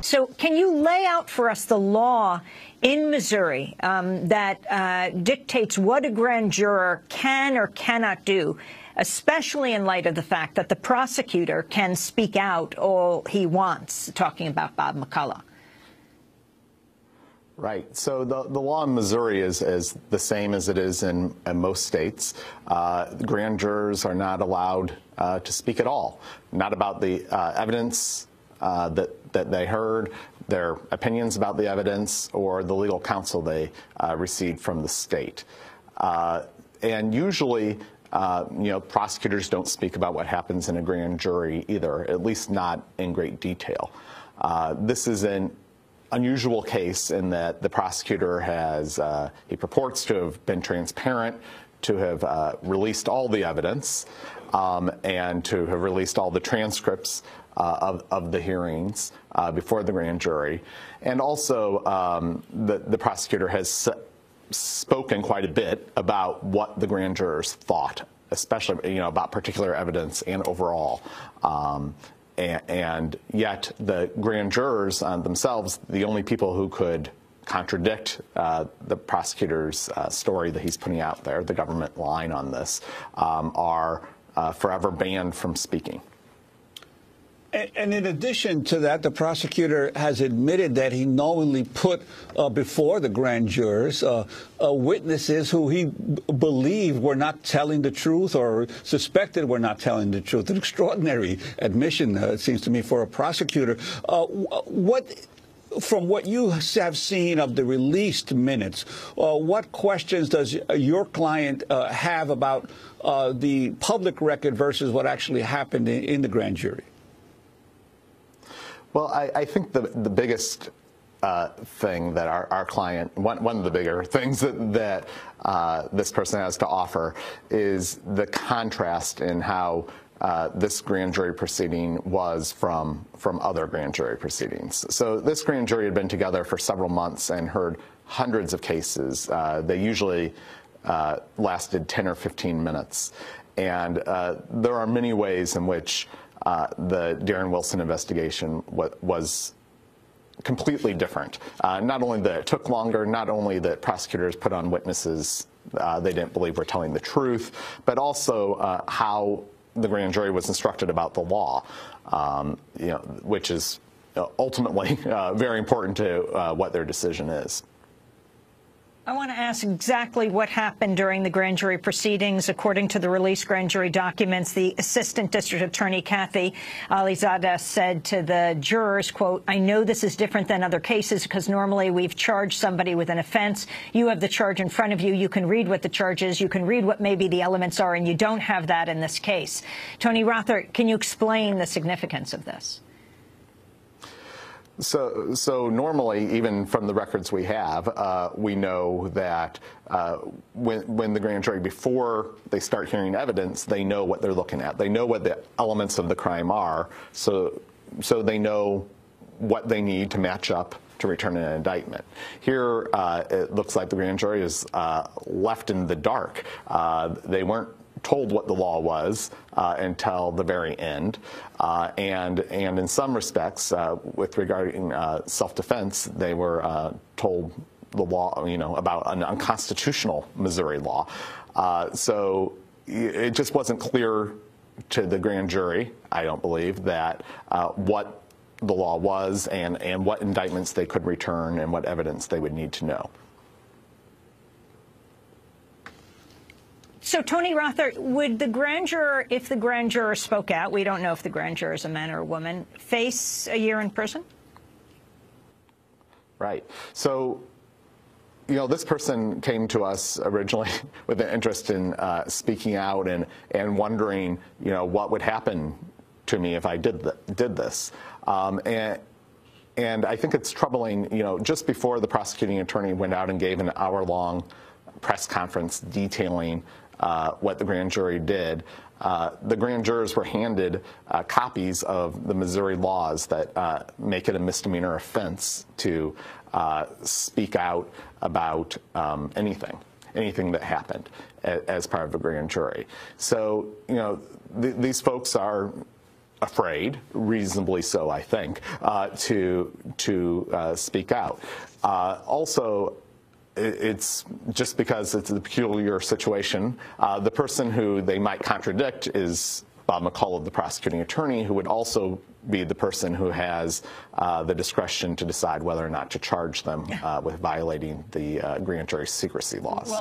So can you lay out for us the law in Missouri that dictates what a grand juror can or cannot do, especially in light of the fact that the prosecutor can speak out all he wants, talking about Bob McCulloch? Right. So the law in Missouri is the same as it is in most states. Grand jurors are not allowed to speak at all, not about the evidence that they heard, their opinions about the evidence, or the legal counsel they received from the state. And usually, prosecutors don't speak about what happens in a grand jury either, at least not in great detail. This is an unusual case in that the prosecutor he purports to have been transparent, to have released all the evidence, and to have released all the transcripts of the hearings before the grand jury. And also, the prosecutor has spoken quite a bit about what the grand jurors thought, especially about particular evidence and overall. And yet the grand jurors themselves, the only people who could contradict the prosecutor's story that he's putting out there, the government line on this, are forever banned from speaking. And in addition to that, the prosecutor has admitted that he knowingly put before the grand jurors witnesses who he believed were not telling the truth or suspected were not telling the truth. An extraordinary admission, it seems to me, for a prosecutor. From what you have seen of the released minutes, what questions does your client have about the public record versus what actually happened in the grand jury? Well, I think the biggest thing that our client, one of the bigger things that this person has to offer is the contrast in how this grand jury proceeding was from other grand jury proceedings. So this grand jury had been together for several months and heard hundreds of cases. They usually lasted 10 or 15 minutes. And there are many ways in which the Darren Wilson investigation was completely different. Not only that it took longer, not only that prosecutors put on witnesses they didn't believe were telling the truth, but also how the grand jury was instructed about the law, which is ultimately very important to what their decision is. I want to ask exactly what happened during the grand jury proceedings. According to the released grand jury documents, the Assistant District Attorney, Kathy Alizadeh, said to the jurors, quote, "I know this is different than other cases because normally we've charged somebody with an offense. You have the charge in front of you. You can read what the charge is. You can read what maybe the elements are, and you don't have that in this case." Tony Rother, can you explain the significance of this? So normally, even from the records we have, we know that when the grand jury, before they start hearing evidence, they know what they're looking at. They know what the elements of the crime are, so they know what they need to match up to return an indictment. Here, it looks like the grand jury is left in the dark. They weren't told what the law was until the very end, and in some respects, with regarding self-defense, they were told the law, about an unconstitutional Missouri law. So it just wasn't clear to the grand jury, I don't believe, that what the law was and what indictments they could return and what evidence they would need to know. So, Tony Rother, would the grand juror, if the grand juror spoke out, we don't know if the grand juror is a man or a woman, face a year in prison? Right. So, this person came to us originally with an interest in speaking out and wondering, what would happen to me if I did this. And I think it's troubling, just before the prosecuting attorney went out and gave an hour-long press conference detailing what the grand jury did, the grand jurors were handed copies of the Missouri laws that make it a misdemeanor offense to speak out about anything that happened as part of a grand jury. So, these folks are afraid, reasonably so, I think, to speak out. Also, it's just because it's a peculiar situation. The person who they might contradict is Bob McCulloch, the prosecuting attorney, who would also be the person who has the discretion to decide whether or not to charge them with violating the grand jury secrecy laws.